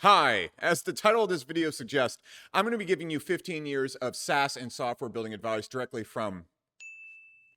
Hi, as the title of this video suggests, I'm going to be giving you 15 years of SaaS and software building advice directly from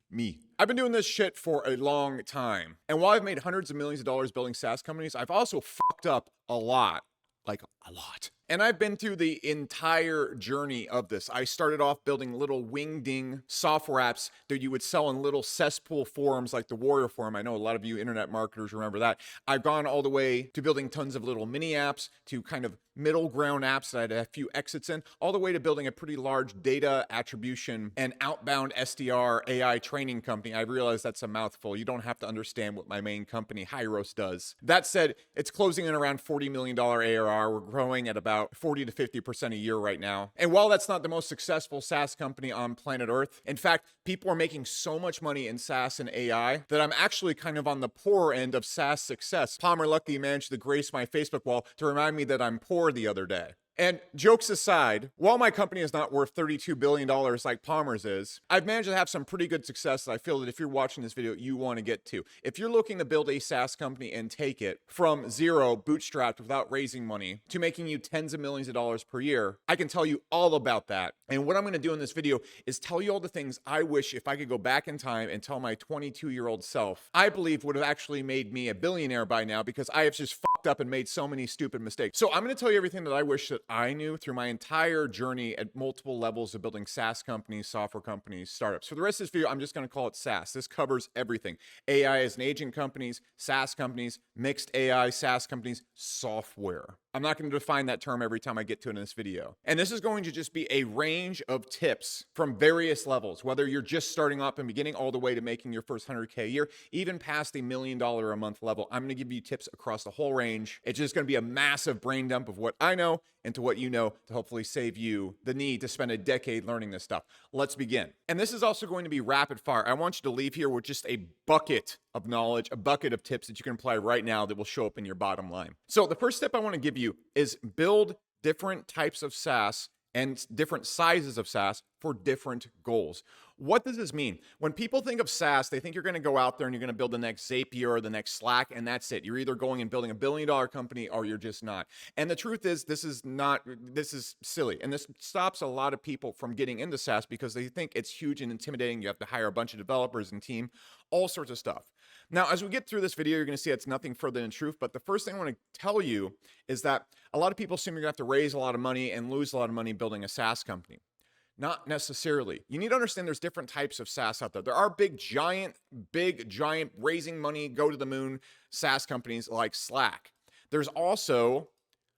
me. I've been doing this shit for a long time. And while I've made hundreds of millions of dollars building SaaS companies, I've also fucked up a lot. Like a lot. And I've been through the entire journey of this. I started off building little wingding software apps that you would sell in little cesspool forums like the Warrior Forum. I know a lot of you internet marketers remember that. I've gone all the way to building tons of little mini apps, to kind of middle ground apps that I had a few exits in, all the way to building a pretty large data attribution and outbound SDR AI training company. I realize that's a mouthful. You don't have to understand what my main company, Hyros, does. That said, it's closing in around $40 million ARR. We're growing at about 40 to 50% a year right now. And while that's not the most successful SaaS company on planet Earth, in fact, people are making so much money in SaaS and AI that I'm actually kind of on the poor end of SaaS success. Palmer Luckey managed to grace my Facebook wall to remind me that I'm poor the other day. And jokes aside, while my company is not worth $32 billion like Palmer's is, I've managed to have some pretty good success that I feel that if you're watching this video, you want to get to. If you're looking to build a SaaS company and take it from zero, bootstrapped without raising money, to making you tens of millions of dollars per year, I can tell you all about that. And what I'm going to do in this video is tell you all the things I wish if I could go back in time and tell my 22-year-old self, I believe would have actually made me a billionaire by now, because I have just fucked up and made so many stupid mistakes. So I'm going to tell you everything that I wish that I knew through my entire journey at multiple levels of building SaaS companies, software companies, startups. For the rest of this video, I'm just going to call it SaaS. This covers everything. AI as an agent companies, SaaS companies, mixed AI, SaaS companies, software. I'm not going to define that term every time I get to it in this video. And this is going to just be a range of tips from various levels, whether you're just starting off and beginning all the way to making your first 100K a year, even past $1 million a month level. I'm going to give you tips across the whole range. It's just going to be a massive brain dump of what I know into what you know to hopefully save you the need to spend a decade learning this stuff. Let's begin. And this is also going to be rapid fire. I want you to leave here with just a bucket of knowledge, a bucket of tips that you can apply right now that will show up in your bottom line. So the first tip I want to give you is build different types of SaaS and different sizes of SaaS for different goals. What does this mean? When people think of SaaS, they think you're going to go out there and you're going to build the next Zapier or the next Slack, and that's it. You're either going and building $1 billion company or you're just not. And the truth is, this is silly. And this stops a lot of people from getting into SaaS because they think it's huge and intimidating. You have to hire a bunch of developers and team, all sorts of stuff. Now, as we get through this video, you're going to see it's nothing further than truth. But the first thing I want to tell you is that a lot of people assume you're going to have to raise a lot of money and lose a lot of money building a SaaS company. Not necessarily. You need to understand there's different types of SaaS out there. There are big, giant, raising money, go to the moon SaaS companies like Slack. There's also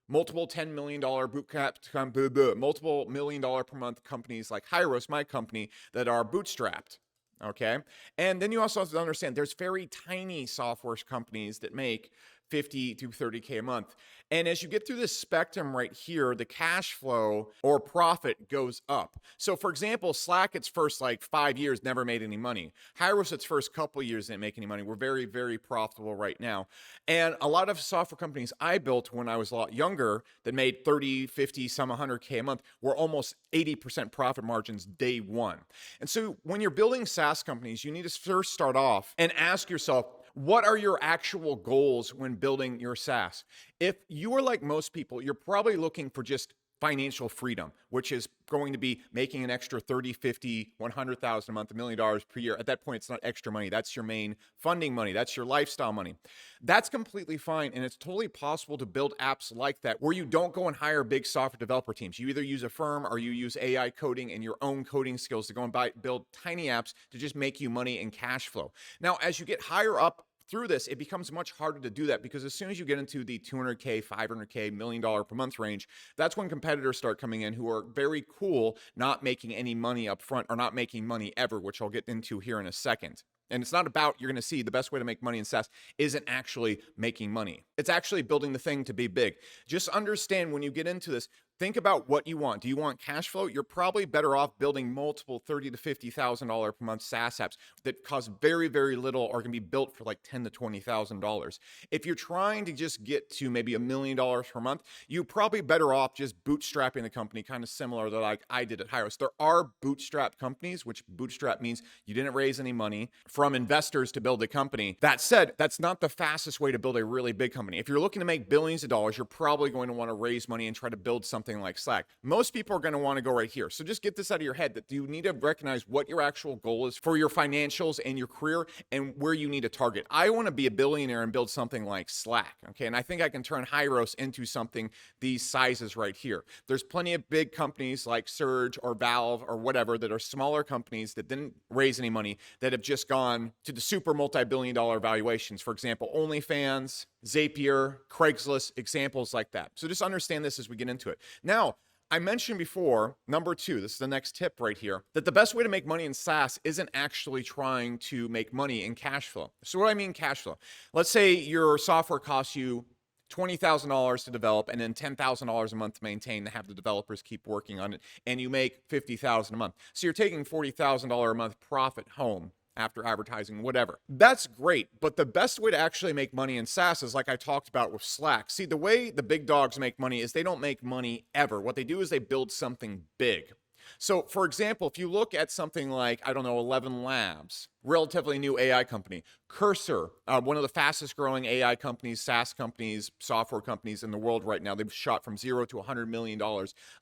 multiple $10 million multiple $1 million per month companies like Hyros, my company, that are bootstrapped. Okay. And then you also have to understand there's very tiny software companies that make 50 to 30K a month. And as you get through this spectrum right here, the cash flow or profit goes up. So for example, Slack, its first 5 years never made any money. Hyros, its first couple of years didn't make any money. We're very, very profitable right now. And a lot of software companies I built when I was a lot younger that made 30, 50, some 100K a month were almost 80% profit margins day one. And so when you're building SaaS companies, you need to first start off and ask yourself, what are your actual goals when building your SaaS? If you are like most people, you're probably looking for just financial freedom, which is going to be making an extra 30, 50, 100,000 a month, $1 million per year. At that point, it's not extra money. That's your main funding money. That's your lifestyle money. That's completely fine. And it's totally possible to build apps like that where you don't go and hire big software developer teams. You either use a firm or you use AI coding and your own coding skills to go and build tiny apps to just make you money and cash flow. Now, as you get higher up through this, it becomes much harder to do that because as soon as you get into the 200K, 500K, $1 million per month range, that's when competitors start coming in who are very cool, not making any money up front or not making money ever, which I'll get into here in a second. And it's not about, you're going to see the best way to make money in SaaS isn't actually making money. It's actually building the thing to be big. Just understand when you get into this, think about what you want. Do you want cash flow? You're probably better off building multiple $30,000 to $50,000 per month SaaS apps that cost very, very little or can be built for $10,000 to $20,000. If you're trying to just get to maybe $1 million per month, you're probably better off just bootstrapping the company, kind of similar to I did at Hyros. There are bootstrap companies, which bootstrap means you didn't raise any money from investors to build a company. That said, that's not the fastest way to build a really big company. If you're looking to make billions of dollars, you're probably going to want to raise money and try to build something like Slack. Most people are going to want to go right here. So just get this out of your head that you need to recognize what your actual goal is for your financials and your career and where you need to target. I want to be a billionaire and build something like Slack, okay? And I think I can turn Hyros into something these sizes right here. There's plenty of big companies like Surge or Valve or whatever that are smaller companies that didn't raise any money that have just gone to the super multi-billion-dollar valuations. For example, OnlyFans, Zapier, Craigslist, examples like that. So just understand this as we get into it. Now, I mentioned before, number 2, this is the next tip right here, that the best way to make money in SaaS isn't actually trying to make money in cash flow. So what do I mean cash flow? Let's say your software costs you $20,000 to develop and then $10,000 a month to maintain to have the developers keep working on it, and you make $50,000 a month. So you're taking $40,000 a month profit home after advertising, whatever. That's great, but the best way to actually make money in SaaS is like I talked about with Slack. See, the way the big dogs make money is they don't make money ever. What they do is they build something big. So, for example, if you look at something like, I don't know, 11 Labs, relatively new AI company, Cursor, one of the fastest growing AI companies, SaaS companies, software companies in the world right now. They've shot from $0 to $100 million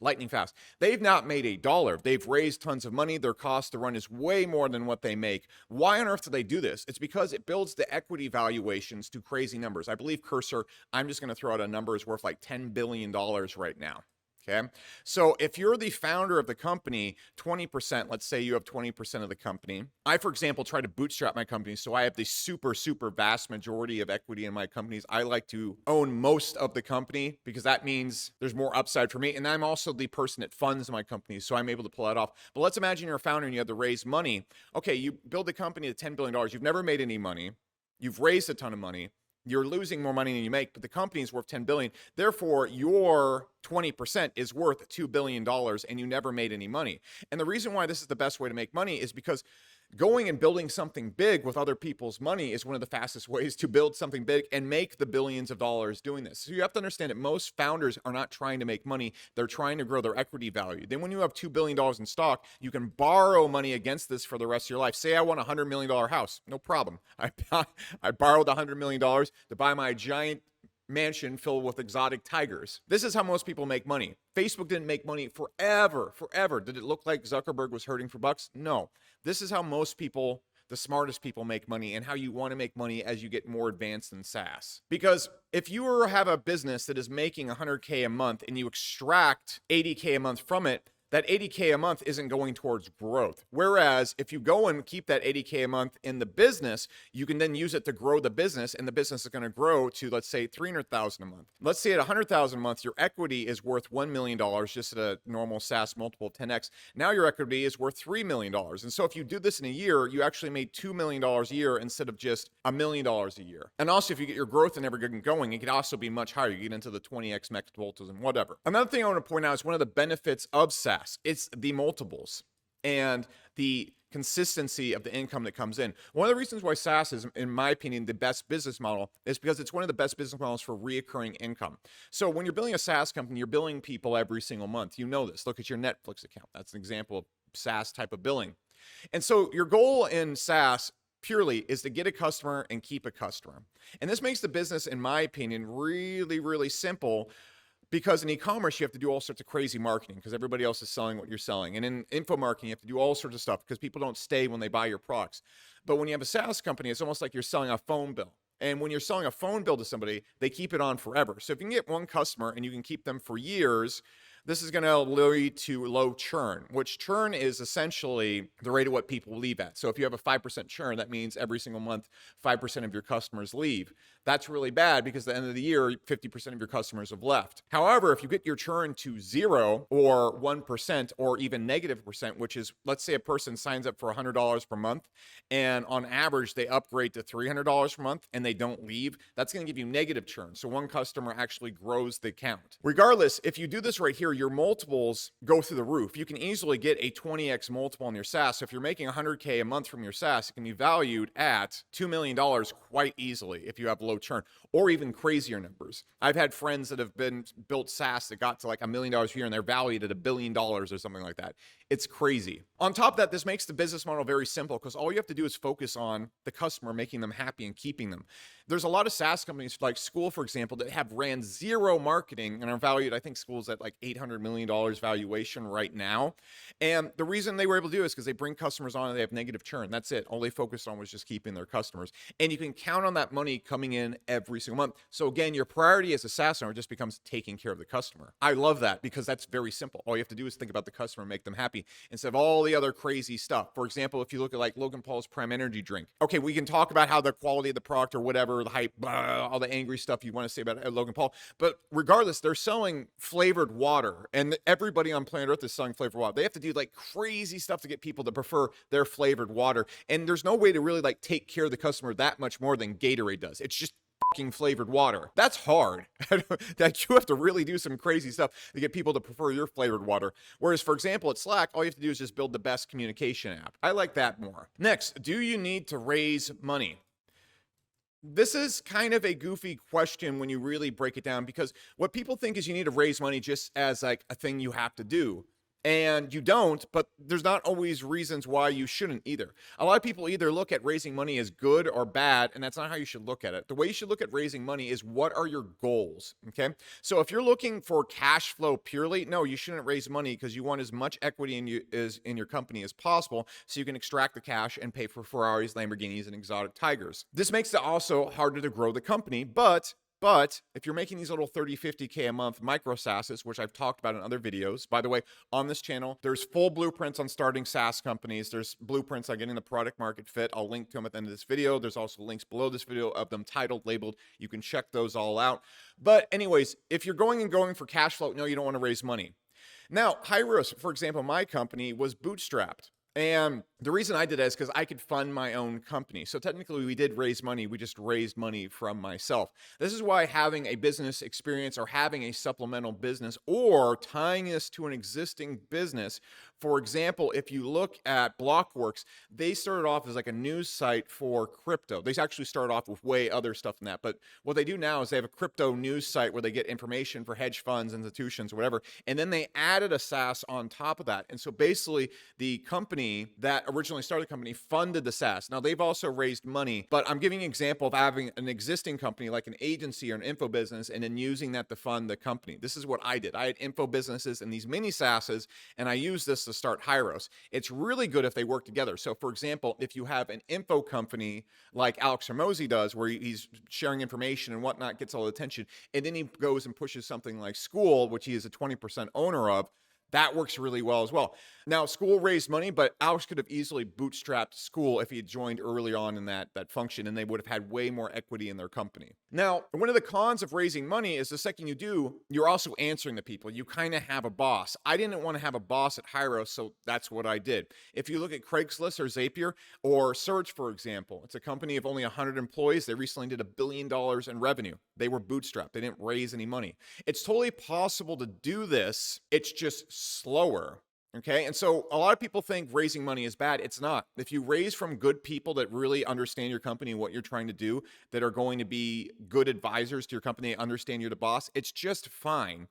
lightning fast. They've not made a dollar. They've raised tons of money. Their cost to run is way more than what they make. Why on earth do they do this? It's because it builds the equity valuations to crazy numbers. I believe Cursor, I'm just going to throw out a number, is worth like $10 billion right now. Okay. So if you're the founder of the company, 20%, let's say you have 20% of the company. I, for example, try to bootstrap my company. So I have the super vast majority of equity in my companies. I like to own most of the company because that means there's more upside for me. And I'm also the person that funds my company. So I'm able to pull that off. But let's imagine you're a founder and you have to raise money. Okay. You build a company at $10 billion. You've never made any money. You've raised a ton of money. You're losing more money than you make, but the company is worth $10 billion. Therefore, your 20% is worth $2 billion and you never made any money. And the reason why this is the best way to make money is because going and building something big with other people's money is one of the fastest ways to build something big and make the billions of dollars doing this. So you have to understand that most founders are not trying to make money. They're trying to grow their equity value. Then when you have $2 billion in stock, you can borrow money against this for the rest of your life. Say I want a $100 million house. No problem. I borrowed $100 million to buy my giant mansion filled with exotic tigers. This is how most people make money. Facebook didn't make money forever. Did it look like Zuckerberg was hurting for bucks? No. This is how most people, the smartest people, make money and how you want to make money as you get more advanced in SaaS. Because if you have a business that is making $100K a month and you extract $80K a month from it, that $80K a month isn't going towards growth. Whereas if you go and keep that $80K a month in the business, you can then use it to grow the business, and the business is going to grow to, let's say, $300,000 a month. Let's say at $100,000 a month, your equity is worth $1 million, just at a normal SaaS multiple 10x. Now your equity is worth $3 million. And so if you do this in a year, you actually made $2 million a year instead of just $1 million a year. And also, if you get your growth and ever getting going, it could also be much higher. You get into the 20x multiples and whatever. Another thing I want to point out is one of the benefits of SaaS. It's the multiples and the consistency of the income that comes in. One of the reasons why SaaS is, in my opinion, the best business model is because it's one of the best business models for reoccurring income. So when you're building a SaaS company, you're billing people every single month. You know this. Look at your Netflix account. That's an example of SaaS type of billing. And so your goal in SaaS purely is to get a customer and keep a customer. And this makes the business, in my opinion, really simple. Because in e-commerce, you have to do all sorts of crazy marketing because everybody else is selling what you're selling. And in info marketing, you have to do all sorts of stuff because people don't stay when they buy your products. But when you have a SaaS company, it's almost like you're selling a phone bill. And when you're selling a phone bill to somebody, they keep it on forever. So if you can get one customer and you can keep them for years, this is going to lead to low churn, which churn is essentially the rate of what people leave at. So if you have a 5% churn, that means every single month, 5% of your customers leave. That's really bad because at the end of the year, 50% of your customers have left. However, if you get your churn to 0 or 1% or even negative percent, which is, let's say a person signs up for $100 per month and on average they upgrade to $300 per month and they don't leave, that's going to give you negative churn. So one customer actually grows the account. Regardless, if you do this right here, your multiples go through the roof. You can easily get a 20x multiple on your SaaS. So if you're making $100K a month from your SaaS, it can be valued at $2 million quite easily if you have low churn, or even crazier numbers. I've had friends that have built SaaS that got to like $1 million a year and they're valued at $1 billion or something like that. It's crazy. On top of that, this makes the business model very simple because all you have to do is focus on the customer, making them happy and keeping them. There's a lot of SaaS companies like School, for example, that have ran zero marketing and are valued, I think School's at like $800 million valuation right now. And the reason they were able to do it is because they bring customers on and they have negative churn. That's it. All they focused on was just keeping their customers. And you can count on that money coming in every single month. So again, your priority as a SaaS owner just becomes taking care of the customer. I love that because that's very simple. All you have to do is think about the customer and make them happy instead of all the other crazy stuff. For example, if you look at like Logan Paul's Prime Energy drink. Okay, we can talk about how the quality of the product or whatever, the hype, blah, all the angry stuff you want to say about Logan Paul. But regardless, they're selling flavored water and everybody on planet Earth is selling flavored water. They have to do like crazy stuff to get people to prefer their flavored water. And there's no way to really like take care of the customer that much more than Gatorade does. It's just flavored water. That's hard. That you have to really do some crazy stuff to get people to prefer your flavored water. Whereas, for example, at Slack, all you have to do is just build the best communication app. I like that more. Next, do you need to raise money? This is kind of a goofy question when you really break it down, because what people think is you need to raise money just as like a thing you have to do. And you don't, but there's not always reasons why you shouldn't either. A lot of people either look at raising money as good or bad, and that's not how you should look at it. The way you should look at raising money is what are your goals, okay? So if you're looking for cash flow purely, no, you shouldn't raise money because you want as much equity in your company as possible so you can extract the cash and pay for Ferraris, Lamborghinis, and exotic tigers. This makes it also harder to grow the company, but if you're making these little 30, 50K a month micro SaaSes, which I've talked about in other videos, by the way, on this channel, there's full blueprints on starting SaaS companies. There's blueprints on getting the product market fit. I'll link to them at the end of this video. There's also links below this video of them titled, labeled. You can check those all out. But anyways, if you're going for cash flow, no, you don't want to raise money. Now, Hyros, for example, my company was bootstrapped. And the reason I did that is because I could fund my own company. So technically we did raise money. We just raised money from myself. This is why having a business experience or having a supplemental business or tying this to an existing business, for example, if you look at Blockworks, they started off as like a news site for crypto. They actually started off with way other stuff than that. But what they do now is they have a crypto news site where they get information for hedge funds, institutions, whatever. And then they added a SaaS on top of that. And so basically the company that originally started the company funded the SaaS. Now they've also raised money, but I'm giving an example of having an existing company like an agency or an info business and then using that to fund the company. This is what I did. I had info businesses and these mini SaaSes, and I used this to start Hyros. It's really good if they work together. So for example, if you have an info company like Alex Hormozi does, where he's sharing information and whatnot, gets all the attention, and then he goes and pushes something like School, which he is a 20% owner of, that works really well as well. Now, School raised money, but Alex could have easily bootstrapped School if he had joined early on in that function, and they would have had way more equity in their company. Now, one of the cons of raising money is the second you do, you're also answering to people. You kind of have a boss. I didn't want to have a boss at Hyros, so that's what I did. If you look at Craigslist or Zapier or Search, for example, it's a company of only 100 employees. They recently did $1 billion in revenue. They were bootstrapped. They didn't raise any money. It's totally possible to do this. It's just slower. Okay. And so a lot of people think raising money is bad. It's not. If you raise from good people that really understand your company and what you're trying to do, that are going to be good advisors to your company, understand you're the boss, it's just fine.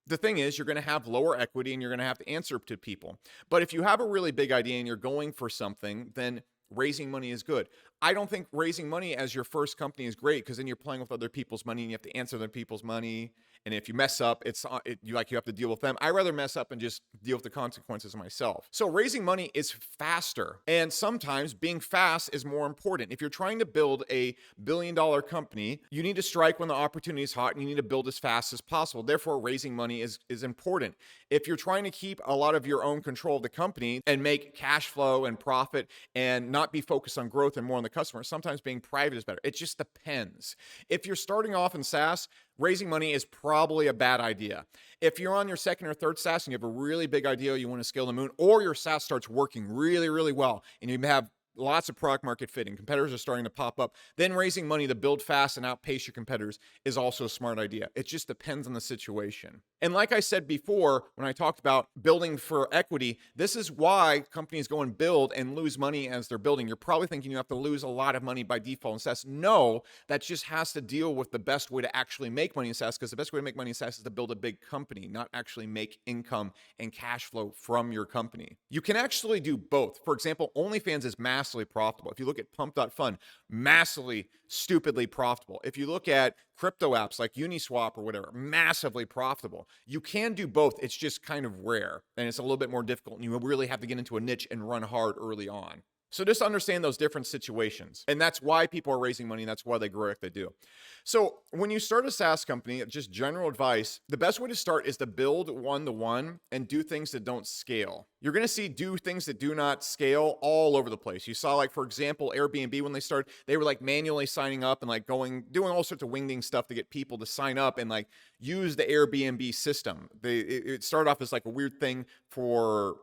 The thing is, you're going to have lower equity and you're going to have to answer to people. But if you have a really big idea and you're going for something, then raising money is good. I don't think raising money as your first company is great, because then you're playing with other people's money and you have to answer other people's money. And if you mess up, you have to deal with them. I'd rather mess up and just deal with the consequences myself. So raising money is faster. And sometimes being fast is more important. If you're trying to build a billion-dollar company, you need to strike when the opportunity is hot and you need to build as fast as possible. Therefore, raising money is important. If you're trying to keep a lot of your own control of the company and make cash flow and profit and not be focused on growth and more on the customer, sometimes being private is better. It just depends. If you're starting off in SaaS, raising money is probably a bad idea. If you're on your second or third SaaS and you have a really big idea, you want to scale the moon, or your SaaS starts working really, really well and you have lots of product market fit and competitors are starting to pop up, then raising money to build fast and outpace your competitors is also a smart idea. It just depends on the situation. And like I said before, when I talked about building for equity, this is why companies go and build and lose money as they're building. You're probably thinking you have to lose a lot of money by default in SaaS. No, that just has to deal with the best way to actually make money in SaaS, because the best way to make money in SaaS is to build a big company, not actually make income and cash flow from your company. You can actually do both. For example, OnlyFans is massively profitable. If you look at Pump.fun, massively, stupidly profitable. If you look at crypto apps like Uniswap or whatever, massively profitable. You can do both. It's just kind of rare and it's a little bit more difficult, and you really have to get into a niche and run hard early on. So just understand those different situations. And that's why people are raising money. And that's why they grow like they do. So when you start a SaaS company, just general advice, the best way to start is to build one-to-one and do things that don't scale. You're going to see do things that do not scale all over the place. You saw, like, for example, Airbnb, when they started, they were like manually signing up and like doing all sorts of wingding stuff to get people to sign up and like use the Airbnb system. It started off as like a weird thing for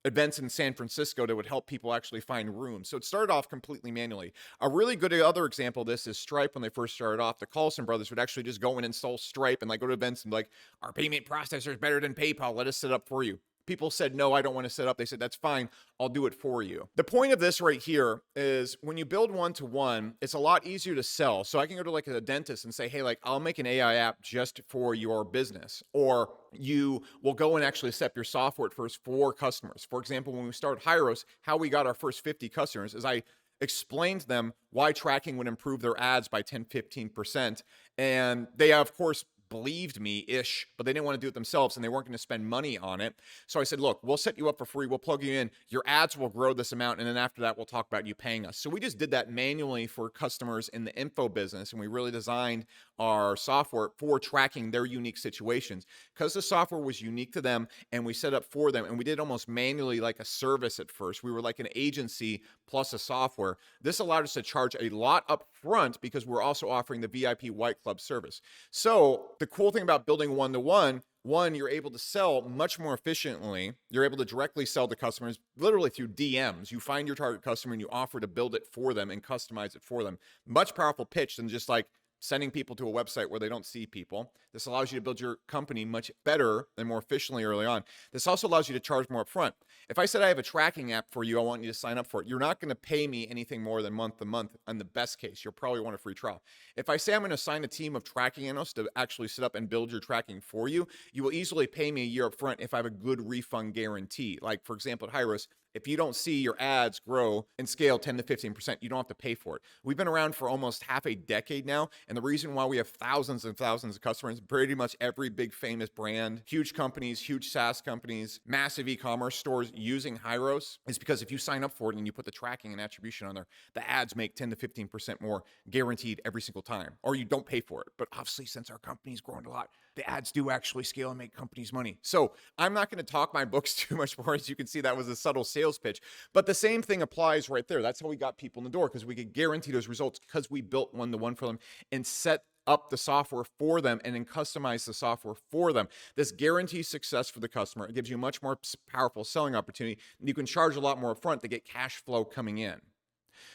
events in San Francisco that would help people actually find rooms. So it started off completely manually. A really good other example of this is Stripe. When they first started off, the Carlson brothers would actually just go and install Stripe and like go to events and be like, our payment processor is better than PayPal. Let us set up for you. People said, no, I don't want to set up. They said, that's fine. I'll do it for you. The point of this right here is when you build one-to-one, it's a lot easier to sell. So I can go to like a dentist and say, hey, like I'll make an AI app just for your business. Or you will go and actually set up your software at first for customers. For example, when we started Hyros, how we got our first 50 customers is I explained to them why tracking would improve their ads by 10, 15%. And they, of course, believed me-ish, but they didn't want to do it themselves and they weren't going to spend money on it. So I said, look, we'll set you up for free. We'll plug you in. Your ads will grow this amount. And then after that, we'll talk about you paying us. So we just did that manually for customers in the info business. And we really designed our software for tracking their unique situations because the software was unique to them and we set up for them. And we did almost manually like a service at first. We were like an agency plus a software. This allowed us to charge a lot up front because we're also offering the VIP White Club service. So the cool thing about building one-to-one, you're able to sell much more efficiently. You're able to directly sell to customers literally through DMs. You find your target customer and you offer to build it for them and customize it for them. Much powerful pitch than just like sending people to a website where they don't see people. This allows you to build your company much better and more efficiently early on. This also allows you to charge more upfront. If I said I have a tracking app for you, I want you to sign up for it, you're not going to pay me anything more than month to month. In the best case, you'll probably want a free trial. If I say I'm going to assign a team of tracking analysts to actually set up and build your tracking for you, you will easily pay me a year upfront if I have a good refund guarantee. Like, for example, at Hyros, if you don't see your ads grow and scale 10 to 15%, you don't have to pay for it. We've been around for almost half a decade now. And the reason why we have thousands and thousands of customers, pretty much every big famous brand, huge companies, huge SaaS companies, massive e-commerce stores using Hyros is because if you sign up for it and you put the tracking and attribution on there, the ads make 10 to 15% more guaranteed every single time, or you don't pay for it. But obviously, since our company's grown a lot, the ads do actually scale and make companies money. So I'm not going to talk my books too much more. As you can see, that was a subtle sales pitch, but the same thing applies right there. That's how we got people in the door, because we could guarantee those results because we built one-to-one for them and set up the software for them and then customize the software for them. This guarantees success for the customer. It gives you a much more powerful selling opportunity. And you can charge a lot more upfront to get cash flow coming in.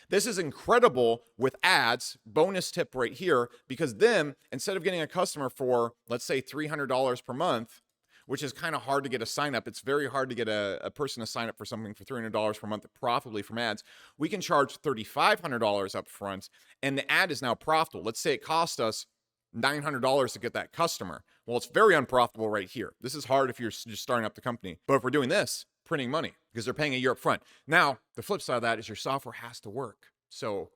This is incredible with ads. Bonus tip right here, because then instead of getting a customer for, let's say, $300 per month, which is kind of hard to get a sign up. It's very hard to get a person to sign up for something for $300 per month profitably from ads. We can charge $3,500 up front, and the ad is now profitable. Let's say it cost us $900 to get that customer. Well, it's very unprofitable right here. This is hard if you're just starting up the company. But if we're doing this, printing money, because they're paying a year up front. Now, the flip side of that is your software has to work. So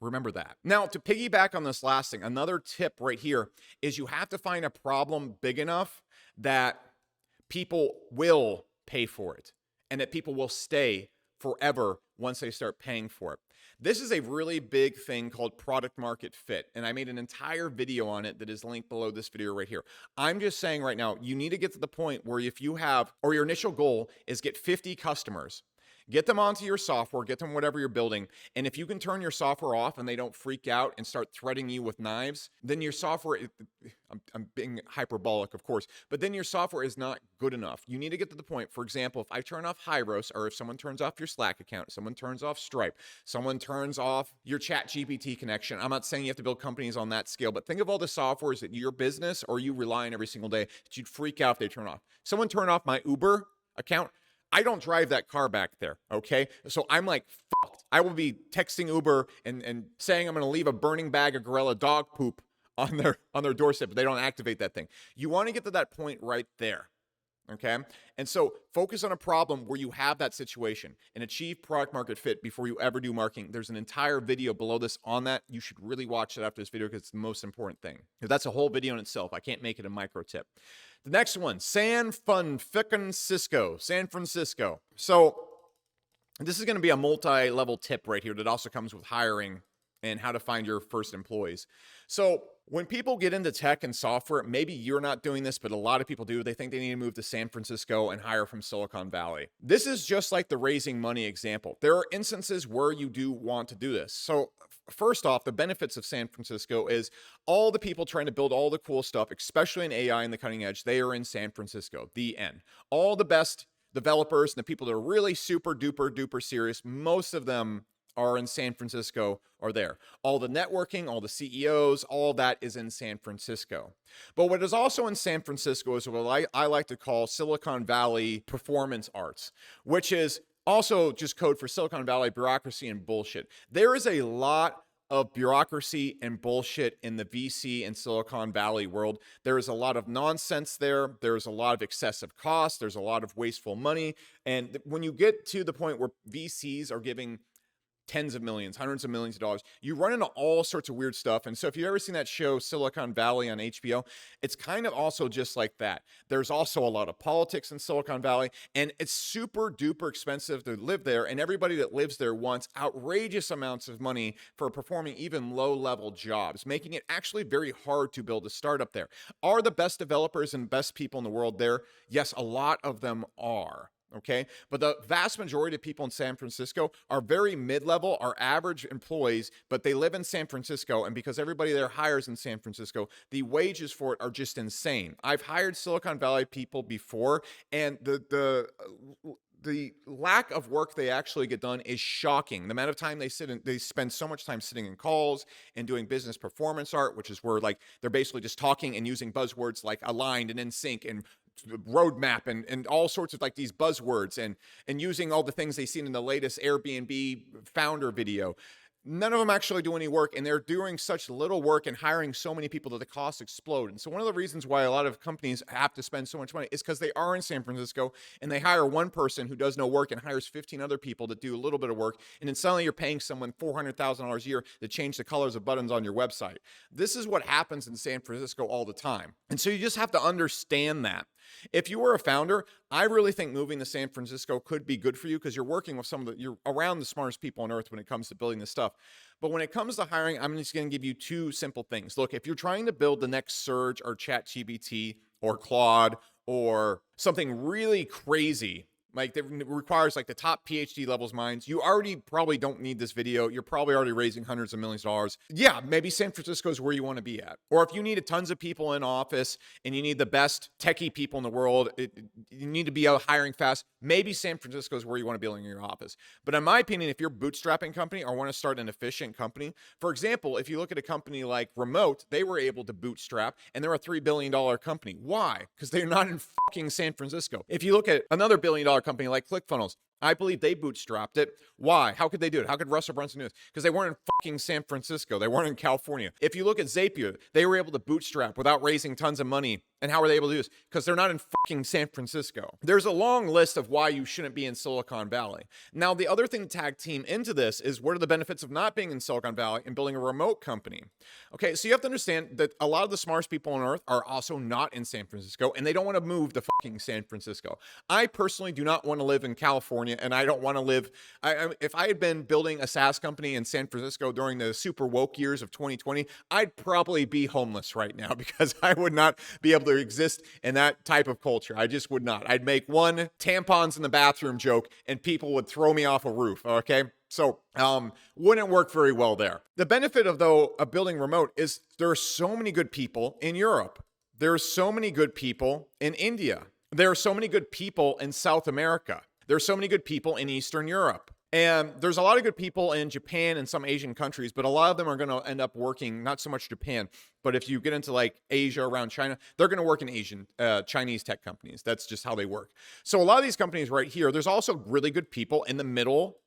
remember that. Now, to piggyback on this last thing, another tip right here is you have to find a problem big enough that people will pay for it and that people will stay forever once they start paying for it. This is a really big thing called product market fit, and I made an entire video on it that is linked below this video right here. I'm just saying right now, you need to get to the point where if you have, or your initial goal is get 50 customers, Get them onto your software, get them whatever you're building. And if you can turn your software off and they don't freak out and start threatening you with knives, then your software, I'm being hyperbolic, of course, but then your software is not good enough. You need to get to the point, for example, if I turn off Hyros, or if someone turns off your Slack account, someone turns off Stripe, someone turns off your ChatGPT connection. I'm not saying you have to build companies on that scale, but think of all the softwares that your business or you rely on every single day that you'd freak out if they turn off. Someone turn off my Uber account. I don't drive that car back there, okay? So I'm like, fucked. I will be texting Uber and saying I'm going to leave a burning bag of gorilla dog poop on their doorstep, but they don't activate that thing. You want to get to that point right there, okay? And so focus on a problem where you have that situation and achieve product market fit before you ever do marketing. There's an entire video below this on that. You should really watch it after this video because it's the most important thing. That's a whole video in itself. I can't make it a micro tip. The next one, San Francisco. So this is going to be a multi-level tip right here that also comes with hiring and how to find your first employees. So when people get into tech and software, maybe you're not doing this, but a lot of people do. They think they need to move to San Francisco and hire from Silicon Valley. This is just like the raising money example. There are instances where you do want to do this. So first off, the benefits of San Francisco is all the people trying to build all the cool stuff, especially in AI and the cutting edge, they are in San Francisco, the end. All the best developers and the people that are really super duper serious, most of them are in San Francisco or there. All the networking, all the CEOs, all that is in San Francisco. But what is also in San Francisco is what I like to call Silicon Valley performance arts, which is also just code for Silicon Valley bureaucracy and bullshit. There is a lot of bureaucracy and bullshit in the VC and Silicon Valley world. There is a lot of nonsense there. There's a lot of excessive costs. There's a lot of wasteful money. And when you get to the point where VCs are giving tens of millions, hundreds of millions of dollars, you run into all sorts of weird stuff. And so if you've ever seen that show Silicon Valley on HBO, it's kind of also just like that. There's also a lot of politics in Silicon Valley, and it's super duper expensive to live there. And everybody that lives there wants outrageous amounts of money for performing even low-level jobs, making it actually very hard to build a startup there. Are the best developers and best people in the world there? Yes, a lot of them are. Okay, but the vast majority of people in San Francisco are very mid-level, are average employees, but they live in San Francisco, and because everybody there hires in San Francisco, the wages for it are just insane. I've hired Silicon Valley people before, and the lack of work they actually get done is shocking. The amount of time they spend so much time sitting in calls and doing business performance art, which is where like they're basically just talking and using buzzwords like aligned and in sync and roadmap and all sorts of like these buzzwords and using all the things they've seen in the latest Airbnb founder video. None of them actually do any work, and they're doing such little work and hiring so many people that the costs explode. And so one of the reasons why a lot of companies have to spend so much money is because they are in San Francisco and they hire one person who does no work and hires 15 other people that do a little bit of work. And then suddenly you're paying someone $400,000 a year to change the colors of buttons on your website. This is what happens in San Francisco all the time. And so you just have to understand that. If you were a founder, I really think moving to San Francisco could be good for you because you're working with you're around the smartest people on earth when it comes to building this stuff. But when it comes to hiring, I'm just going to give you two simple things. Look, if you're trying to build the next Surge or ChatGPT or Claude or something really crazy, like that requires like the top PhD levels minds, you already probably don't need this video. You're probably already raising hundreds of millions of dollars. Yeah, maybe San Francisco is where you want to be at. Or if you need tons of people in office and you need the best techie people in the world, you need to be out hiring fast, maybe San Francisco is where you want to be building your office. But in my opinion, if you're a bootstrapping company or want to start an efficient company, for example, if you look at a company like Remote, they were able to bootstrap and they're a $3 billion company. Why? Because they're not in fucking San Francisco. If you look at another billion-dollar company like ClickFunnels, I believe they bootstrapped it. Why? How could they do it? How could Russell Brunson do this? Because they weren't in fucking San Francisco. They weren't in California. If you look at Zapier, they were able to bootstrap without raising tons of money. And how are they able to do this? Because they're not in fucking San Francisco. There's a long list of why you shouldn't be in Silicon Valley. Now, the other thing to tag team into this is what are the benefits of not being in Silicon Valley and building a remote company? Okay, so you have to understand that a lot of the smartest people on earth are also not in San Francisco, and they don't want to move to fucking San Francisco. I personally do not want to live in California California, and I don't want to live. If I had been building a SaaS company in San Francisco during the super woke years of 2020, I'd probably be homeless right now because I would not be able to exist in that type of culture. I just would not. I'd make one tampons in the bathroom joke and people would throw me off a roof, okay? So wouldn't work very well there. The benefit of building remote is there are so many good people in Europe. There are so many good people in India. There are so many good people in South America. There are so many good people in Eastern Europe. And there's a lot of good people in Japan and some Asian countries, but a lot of them are going to end up working, not so much Japan, but if you get into like Asia around China, they're going to work in Chinese tech companies. That's just how they work. So a lot of these companies right here, there's also really good people in the middle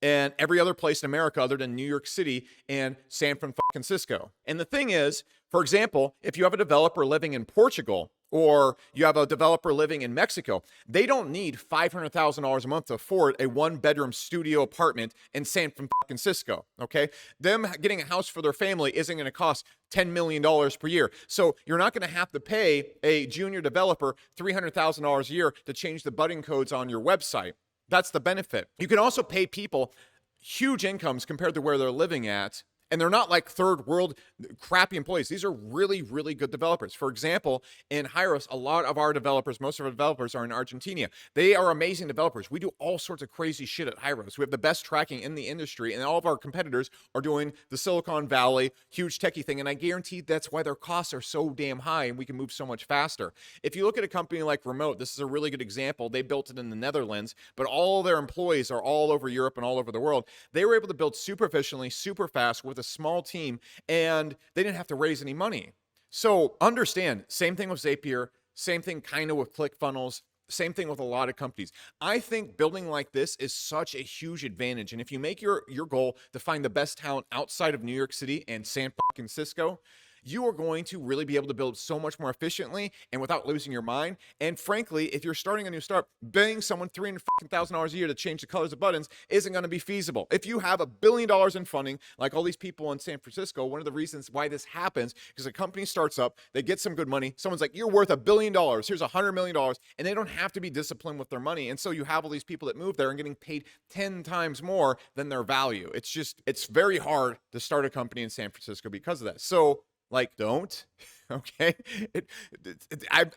and every other place in America other than New York City and San Francisco. And the thing is, for example, if you have a developer living in Portugal, or you have a developer living in Mexico, they don't need $500,000 a month to afford a one-bedroom studio apartment in San Francisco, okay? Them getting a house for their family isn't going to cost $10 million per year. So you're not going to have to pay a junior developer $300,000 a year to change the button codes on your website. That's the benefit. You can also pay people huge incomes compared to where they're living at. And they're not like third world crappy employees. These are really, really good developers. For example, in Hyros, a lot of our developers, most of our developers are in Argentina. They are amazing developers. We do all sorts of crazy shit at Hyros. We have the best tracking in the industry, and all of our competitors are doing the Silicon Valley huge techie thing. And I guarantee that's why their costs are so damn high and we can move so much faster. If you look at a company like Remote, this is a really good example. They built it in the Netherlands, but all their employees are all over Europe and all over the world. They were able to build super efficiently, super fast with a small team, and they didn't have to raise any money. So understand, same thing with Zapier, same thing kind of with ClickFunnels, same thing with a lot of companies. I think building like this is such a huge advantage. And if you make your goal to find the best talent outside of New York City and San Francisco, you are going to really be able to build so much more efficiently and without losing your mind. And frankly, if you're starting a new startup, paying someone $300,000 a year to change the colors of buttons isn't going to be feasible. If you have $1 billion in funding, like all these people in San Francisco, one of the reasons why this happens is a company starts up, they get some good money. Someone's like, you're worth $1 billion. Here's $100 million. And they don't have to be disciplined with their money. And so you have all these people that move there and getting paid 10 times more than their value. It's very hard to start a company in San Francisco because of that. So don't, okay?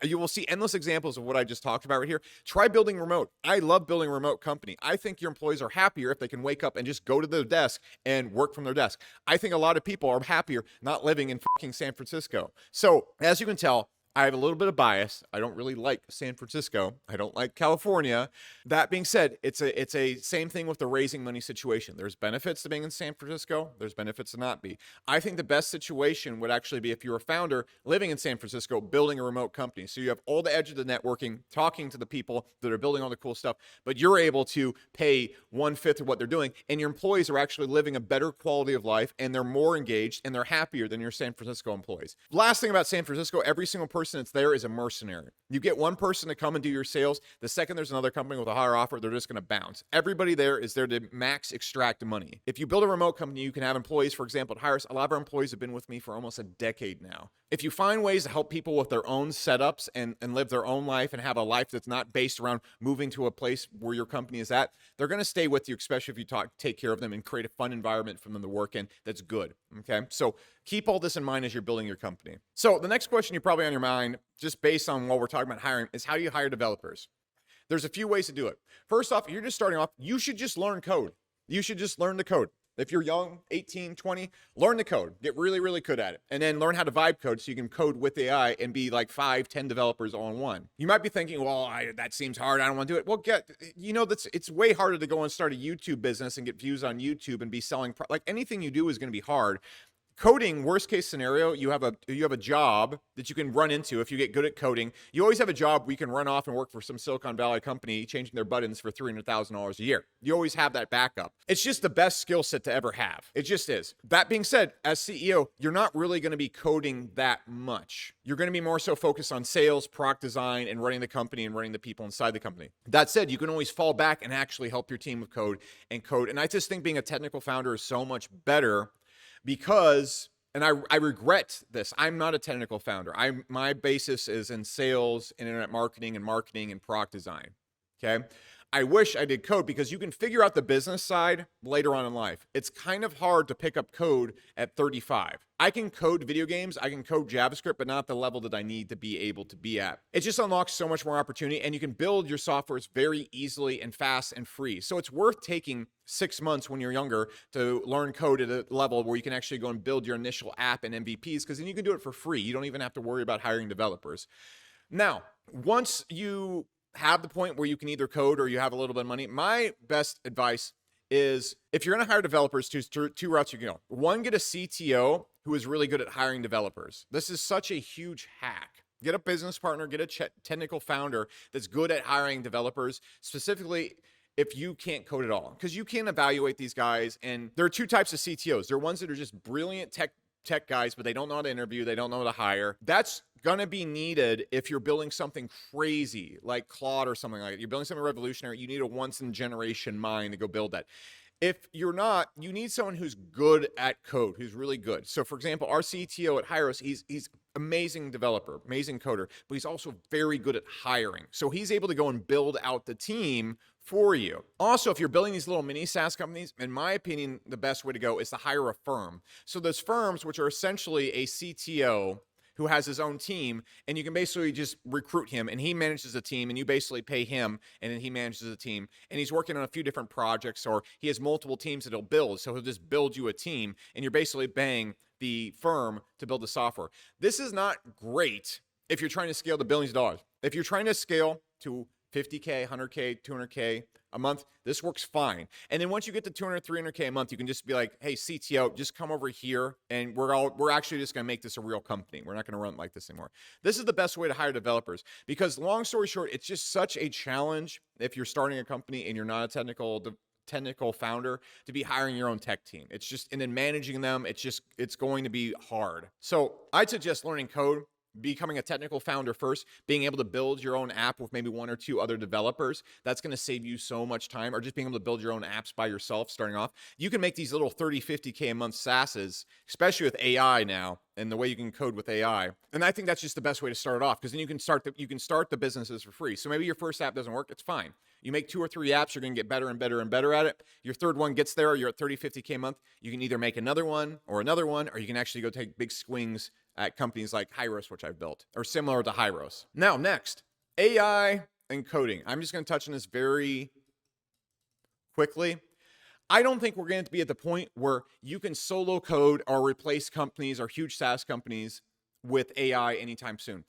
You will see endless examples of what I just talked about right here. Try building remote. I love building a remote company. I think your employees are happier if they can wake up and just go to their desk and work from their desk. I think a lot of people are happier not living in fucking San Francisco. So as you can tell, I have a little bit of bias. I don't really like San Francisco. I don't like California. That being said, it's a same thing with the raising money situation. There's benefits to being in San Francisco. There's benefits to not be. I think the best situation would actually be if you're a founder living in San Francisco, building a remote company. So you have all the edge of the networking, talking to the people that are building all the cool stuff, but you're able to pay 1/5 of what they're doing, and your employees are actually living a better quality of life, and they're more engaged, and they're happier than your San Francisco employees. Last thing about San Francisco, every single person that's there is a mercenary. You get one person to come and do your sales. The second there's another company with a higher offer, they're just going to bounce. Everybody there is there to max extract money. If you build a remote company, you can have employees, for example, at Hyros. A lot of our employees have been with me for almost a decade now. If you find ways to help people with their own setups and live their own life and have a life that's not based around moving to a place where your company is at, they're going to stay with you, especially if you take care of them and create a fun environment for them to work in that's good, okay? So keep all this in mind as you're building your company. So the next question you're probably on your mind, just based on what we're talking about hiring, is how do you hire developers? There's a few ways to do it. First off, if you're just starting off, you should just learn code. You should just learn the code. If you're young, 18, 20, learn the code. Get really, really good at it. And then learn how to vibe code so you can code with AI and be like 5, 10 developers all in one. You might be thinking, well, that seems hard. I don't want to do it. Well, it's way harder to go and start a YouTube business and get views on YouTube and be selling. Like anything you do is going to be hard. Coding, worst case scenario, you have a job that you can run into if you get good at coding. You always have a job where you can run off and work for some Silicon Valley company changing their buttons for $300,000 a year. You always have that backup. It's just the best skill set to ever have. It just is. That being said, as CEO, you're not really going to be coding that much. You're going to be more so focused on sales, product design, and running the company and running the people inside the company. That said, you can always fall back and actually help your team with code. And I just think being a technical founder is so much better because, and I regret this, I'm not a technical founder. My basis is in sales, internet marketing, and product design, okay? I wish I did code because you can figure out the business side later on in life. It's kind of hard to pick up code at 35. I can code video games, I can code JavaScript, but not at the level that I need to be able to be at. It just unlocks so much more opportunity, and you can build your softwares very easily and fast and free. So it's worth taking 6 months when you're younger to learn code at a level where you can actually go and build your initial app and MVPs, because then you can do it for free. You don't even have to worry about hiring developers. Now, once you have the point where you can either code or you have a little bit of money, my best advice is, if you're going to hire developers, two routes you can go. One, get a CTO who is really good at hiring developers. This is such a huge hack. Get a business partner, get a technical founder that's good at hiring developers, specifically if you can't code at all, because you can evaluate these guys. And there are two types of CTOs. There are ones that are just brilliant tech guys, but they don't know how to interview, they don't know how to hire. That's gonna be needed if you're building something crazy like Claude or something like that. You're building something revolutionary, you need a once in a generation mind to go build that. If you're not, you need someone who's good at code, who's really good. So for example, our CTO at Hyros, he's amazing developer, amazing coder, but he's also very good at hiring. So he's able to go and build out the team for you. Also, if you're building these little mini SaaS companies, in my opinion, the best way to go is to hire a firm. So those firms, which are essentially a CTO who has his own team, and you can basically just recruit him, and he manages a team, and you basically pay him, and then he manages a team, and he's working on a few different projects, or he has multiple teams that he'll build, so he'll just build you a team, and you're basically paying the firm to build the software. This is not great if you're trying to scale to billions of dollars. If you're trying to scale to 50K, 100K, 200K a month, this works fine. And then once you get to 200, 300K a month, you can just be like, hey, CTO, just come over here, and we're actually just going to make this a real company. We're not going to run it like this anymore. This is the best way to hire developers, because long story short, it's just such a challenge if you're starting a company and you're not a technical founder, to be hiring your own tech team. It's just, and then managing them, it's going to be hard. So I'd suggest learning code, becoming a technical founder first, being able to build your own app with maybe one or two other developers. That's going to save you so much time, or just being able to build your own apps by yourself starting off. You can make these little 30, 50K a month SaaSes, especially with AI now and the way you can code with AI. And I think that's just the best way to start it off, because then you can start the businesses for free. So maybe your first app doesn't work, it's fine. You make 2 or 3 apps, you're going to get better and better and better at it. Your third one gets there, you're at 30, 50K a month. You can either make another one, or you can actually go take big swings at companies like Hyros, which I've built, or similar to Hyros. Now, next, AI and coding. I'm just going to touch on this very quickly. I don't think we're going to be at the point where you can solo code or replace companies or huge SaaS companies with AI anytime soon.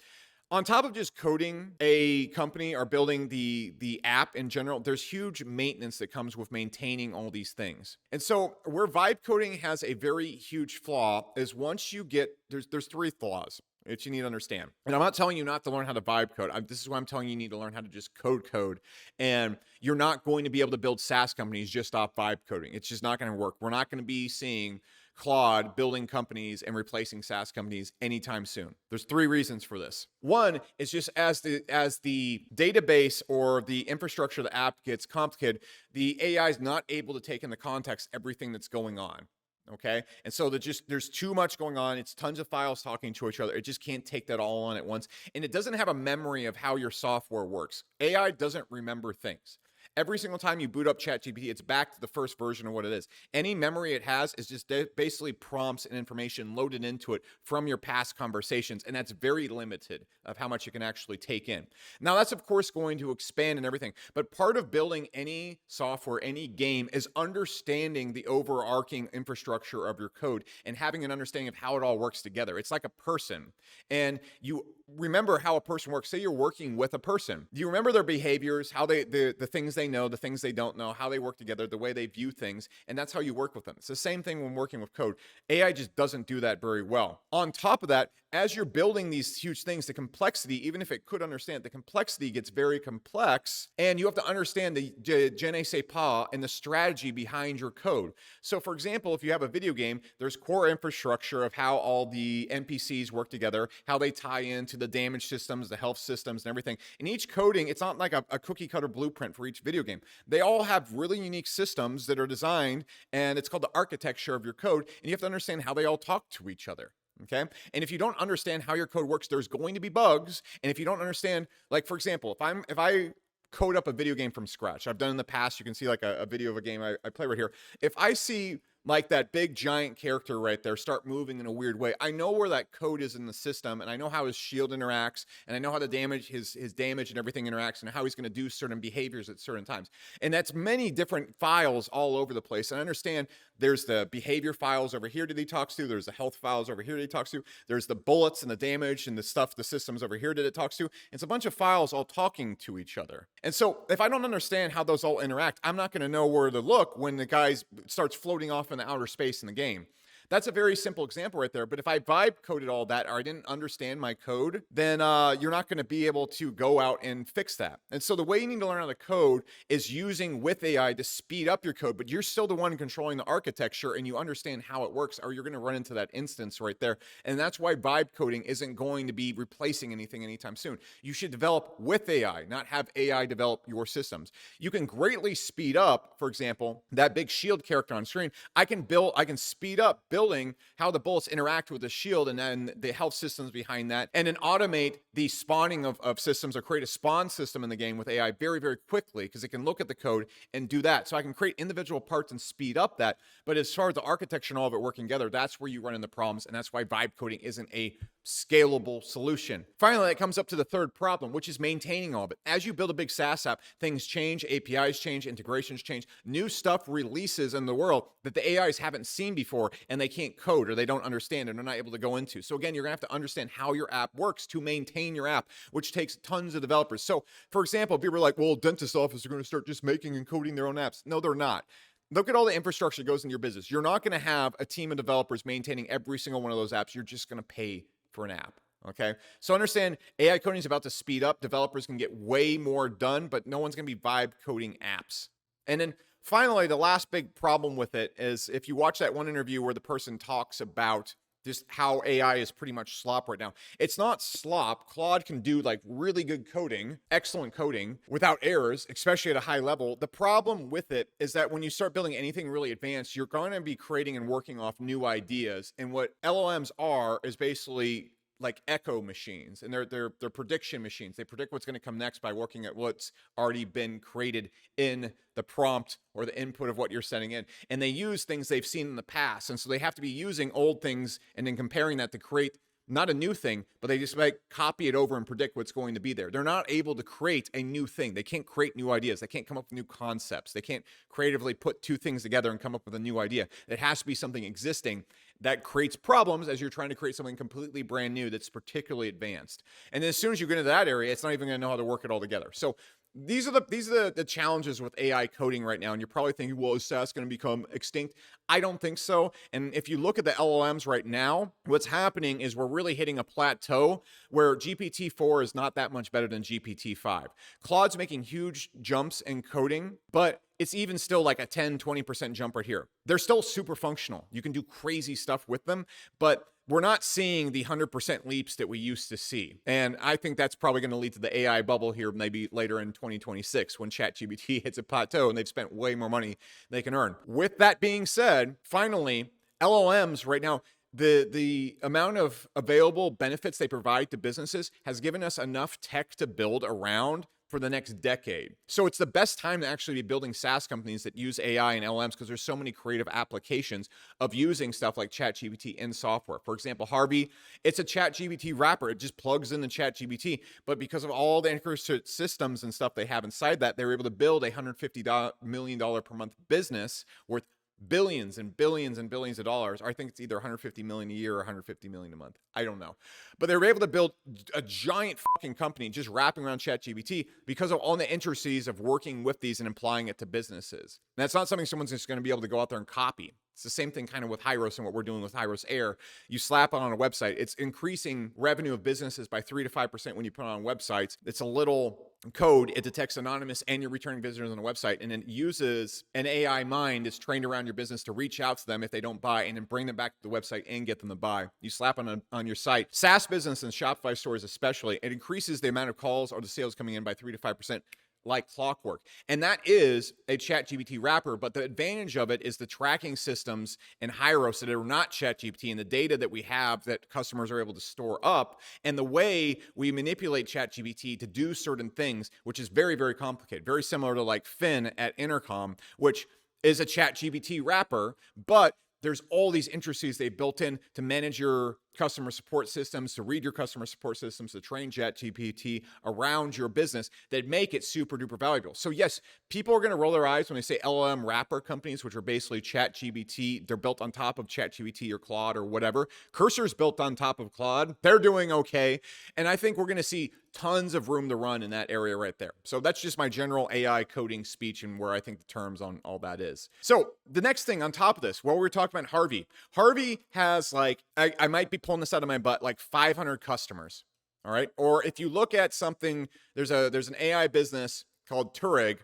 On top of just coding a company or building the app in general, there's huge maintenance that comes with maintaining all these things. And so where vibe coding has a very huge flaw is once you get, there's 3 flaws that you need to understand. And I'm not telling you not to learn how to vibe code. This is why I'm telling you need to learn how to just code. And you're not going to be able to build SaaS companies just off vibe coding. It's just not going to work. We're not going to be seeing Claude building companies and replacing SaaS companies anytime soon. There's 3 reasons for this. One is just as the database or the infrastructure of the app gets complicated, the AI is not able to take into context everything that's going on. Okay. And so there's too much going on. It's tons of files talking to each other. It just can't take that all on at once. And it doesn't have a memory of how your software works. AI doesn't remember things. Every single time you boot up ChatGPT, it's back to the first version of what it is. Any memory it has is just basically prompts and information loaded into it from your past conversations, and that's very limited of how much you can actually take in. Now, that's of course going to expand and everything, but part of building any software, any game, is understanding the overarching infrastructure of your code and having an understanding of how it all works together. It's like a person, and you remember how a person works. Say you're working with a person. Do you remember their behaviors, how the things they know, the things they don't know, how they work together, the way they view things, and that's how you work with them. It's the same thing when working with code. AI just doesn't do that very well. On top of that, as you're building these huge things, the complexity, even if it could understand, the complexity gets very complex, and you have to understand the je ne sais pas and the strategy behind your code. So for example, if you have a video game, there's core infrastructure of how all the NPCs work together, how they tie into the damage systems, the health systems, and everything. And each coding, it's not like a cookie cutter blueprint for each video game. They all have really unique systems that are designed, and it's called the architecture of your code, and you have to understand how they all talk to each other. Okay. And if you don't understand how your code works, there's going to be bugs. And if you don't understand, like, for example, if I code up a video game from scratch. I've done in the past. You can see like a video of a game I play right here. If I see like that big giant character right there start moving in a weird way, I know where that code is in the system, and I know how his shield interacts, and I know how the damage, his damage and everything interacts, and how he's going to do certain behaviors at certain times. And that's many different files all over the place. And I understand there's the behavior files over here that he talks to, there's the health files over here that he talks to, there's the bullets and the damage and the stuff, the systems over here that it talks to. It's a bunch of files all talking to each other. And so if I don't understand how those all interact, I'm not going to know where to look when the guy starts floating off in the outer space in the game. That's a very simple example right there. But if I vibe coded all that, or I didn't understand my code, then you're not going to be able to go out and fix that. And so the way you need to learn how to code is using with AI to speed up your code, but you're still the one controlling the architecture, and you understand how it works, or you're going to run into that instance right there. And that's why vibe coding isn't going to be replacing anything anytime soon. You should develop with AI, not have AI develop your systems. You can greatly speed up, for example, that big shield character on screen. I can speed up building how the bullets interact with the shield and then the health systems behind that, and then automate the spawning of systems, or create a spawn system in the game with AI very, very quickly, because it can look at the code and do that. So I can create individual parts and speed up that. But as far as the architecture and all of it working together, that's where you run into problems, and that's why vibe coding isn't a scalable solution. Finally, that comes up to the third problem, which is maintaining all of it. As you build a big SaaS app, things change, APIs change, integrations change, new stuff releases in the world that the AIs haven't seen before, and they can't code, or they don't understand, and they're not able to go into. So again, you're gonna have to understand how your app works to maintain your app, which takes tons of developers. So for example, people are like, well, dentist offices are gonna start just making and coding their own apps. No, they're not. Look at all the infrastructure that goes into your business. You're not gonna have a team of developers maintaining every single one of those apps. You're just gonna pay for an app. Okay. So understand AI coding is about to speed up. Developers can get way more done, but no one's going to be vibe coding apps. And then finally, the last big problem with it is if you watch that one interview where the person talks about just how AI is pretty much slop right now. It's not slop. Claude can do like really good coding, excellent coding without errors, especially at a high level. The problem with it is that when you start building anything really advanced, you're going to be creating and working off new ideas. And what LLMs are is basically like echo machines, and they're prediction machines. They predict what's going to come next by working at what's already been created in the prompt or the input of what you're sending in. And they use things they've seen in the past. And so they have to be using old things and then comparing that to create not a new thing, but they just like copy it over and predict what's going to be there. They're not able to create a new thing. They can't create new ideas. They can't come up with new concepts. They can't creatively put two things together and come up with a new idea. It has to be something existing that creates problems as you're trying to create something completely brand new that's particularly advanced. And then as soon as you get into that area, it's not even going to know how to work it all together. So these are the challenges with AI coding right now. And you're probably thinking, well, is SaaS going to become extinct? I don't think so. And if you look at the LLMs right now, what's happening is we're really hitting a plateau where GPT-4 is not that much better than GPT-5. Claude's making huge jumps in coding, but it's even still like a 10, 20% jump right here. They're still super functional. You can do crazy stuff with them, but we're not seeing the 100% leaps that we used to see. And I think that's probably going to lead to the AI bubble here maybe later in 2026 when ChatGPT hits a plateau and they've spent way more money they can earn. With that being said, finally, LLMs right now, the amount of available benefits they provide to businesses has given us enough tech to build around for the next decade. So it's the best time to actually be building SaaS companies that use AI and LLMs because there's so many creative applications of using stuff like ChatGPT in software. For example, Harvey, it's a ChatGPT wrapper. It just plugs in the ChatGPT, but because of all the integrated systems and stuff they have inside that, they're able to build a $150 million per month business worth billions and billions and billions of dollars. I think it's either 150 million a year or 150 million a month. I don't know. But they were able to build a giant fucking company just wrapping around ChatGPT because of all the intricacies of working with these and applying it to businesses. And that's not something someone's just going to be able to go out there and copy. It's the same thing kind of with Hyros and what we're doing with Hyros Air. You slap it on a website. It's increasing revenue of businesses by 3 to 5% when you put it on websites. It's a little code. It detects anonymous and your returning visitors on a website, and it uses an AI mind that's trained around your business to reach out to them if they don't buy and then bring them back to the website and get them to buy. You slap on your site. SaaS business and Shopify stores especially, it increases the amount of calls or the sales coming in by 3 to 5%. like clockwork. And that is a ChatGPT wrapper, but the advantage of it is the tracking systems in Hyros that are not ChatGPT and the data that we have that customers are able to store up and the way we manipulate ChatGPT to do certain things, which is very, very complicated, very similar to like Finn at Intercom, which is a ChatGPT wrapper, but there's all these intricacies they built in to manage your customer support systems, to read your customer support systems, to train ChatGPT around your business that make it super duper valuable. So yes, people are going to roll their eyes when they say LLM wrapper companies, which are basically ChatGPT. They're built on top of ChatGPT or Claude or whatever. Cursor's built on top of Claude. They're doing okay. And I think we're going to see tons of room to run in that area right there. So that's just my general AI coding speech and where I think the terms on all that is. So the next thing on top of this, well, we're talking about Harvey. Harvey has like, I might be pulling this out of my butt, like 500 customers. All right. Or if you look at something, there's an AI business called Turig,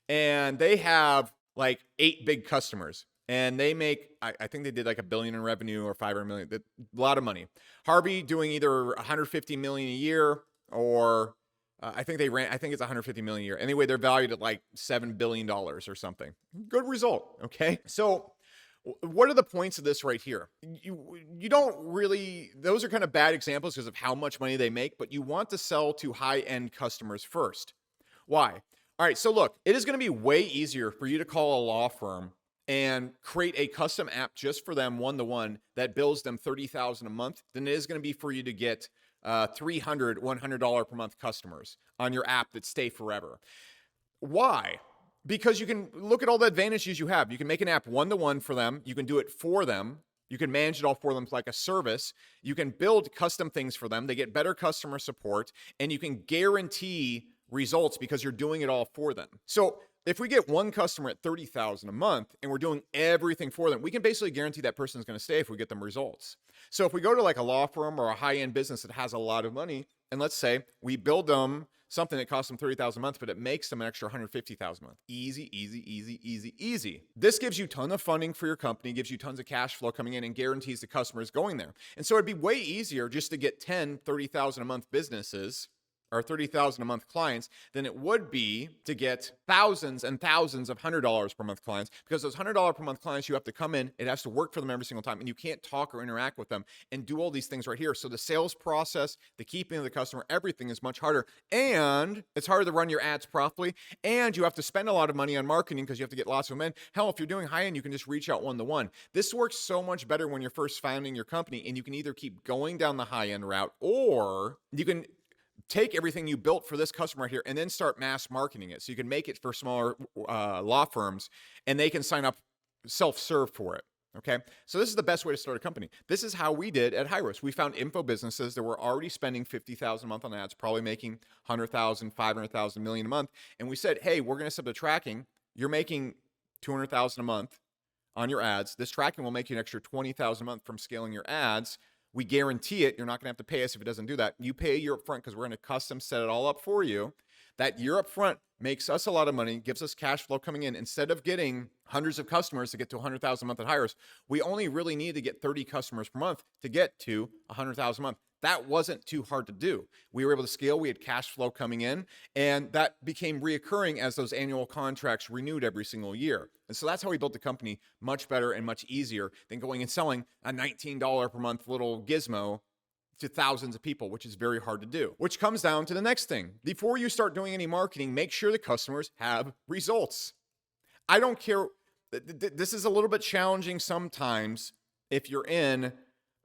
and they have like 8 big customers. And they make, I think they did like $1 billion in revenue or 500 million, a lot of money. Harvey doing either 150 million a year or I think it's 150 million a year. Anyway, they're valued at like $7 billion or something. Good result. Okay. So what are the points of this right here? You don't really, those are kind of bad examples because of how much money they make, but you want to sell to high-end customers first. Why? All right. So look, it is going to be way easier for you to call a law firm and create a custom app just for them one-to-one that bills them $30,000 a month than it is going to be for you to get $300, $100 per month customers on your app that stay forever. Why? Because you can look at all the advantages you have. You can make an app one-to-one for them. You can do it for them. You can manage it all for them like a service. You can build custom things for them. They get better customer support, and you can guarantee results because you're doing it all for them. So if we get one customer at $30,000 a month and we're doing everything for them, we can basically guarantee that person is going to stay if we get them results. So if we go to like a law firm or a high-end business that has a lot of money, and let's say we build them something that costs them $30,000 a month, but it makes them an extra $150,000 a month. Easy, easy, easy, easy, easy. This gives you a ton of funding for your company, gives you tons of cash flow coming in, and guarantees the customers going there. And so it'd be way easier just to get 10, $30,000 a month businesses or 30,000 a month clients than it would be to get thousands and thousands of $100 per month clients, because those $100 per month clients, you have to come in, it has to work for them every single time, and you can't talk or interact with them and do all these things right here. So the sales process, the keeping of the customer, everything is much harder, and it's harder to run your ads properly, and you have to spend a lot of money on marketing because you have to get lots of them in. Hell, if you're doing high end, you can just reach out one-to-one. This works so much better when you're first founding your company, and you can either keep going down the high end route, or you can take everything you built for this customer right here and then start mass marketing it. So you can make it for smaller law firms, and they can sign up self-serve for it. Okay. So this is the best way to start a company. This is how we did at Hyros. We found info businesses that were already spending $50,000 a month on ads, probably making $100,000, $500,000, $1 million a month. And we said, hey, we're going to set the tracking. You're making $200,000 a month on your ads. This tracking will make you an extra $20,000 a month from scaling your ads. We guarantee it. You're not going to have to pay us if it doesn't do that. You pay a year up front because we're going to custom set it all up for you. That year up front makes us a lot of money, gives us cash flow coming in. Instead of getting hundreds of customers to get to 100,000 a month at Hyros, we only really need to get 30 customers per month to get to 100,000 a month. That wasn't too hard to do. We were able to scale. We had cash flow coming in, and that became reoccurring as those annual contracts renewed every single year. And so that's how we built the company much better and much easier than going and selling a $19 per month little gizmo to thousands of people, which is very hard to do. Which comes down to the next thing. Before you start doing any marketing, make sure the customers have results. I don't care. This is a little bit challenging sometimes if you're in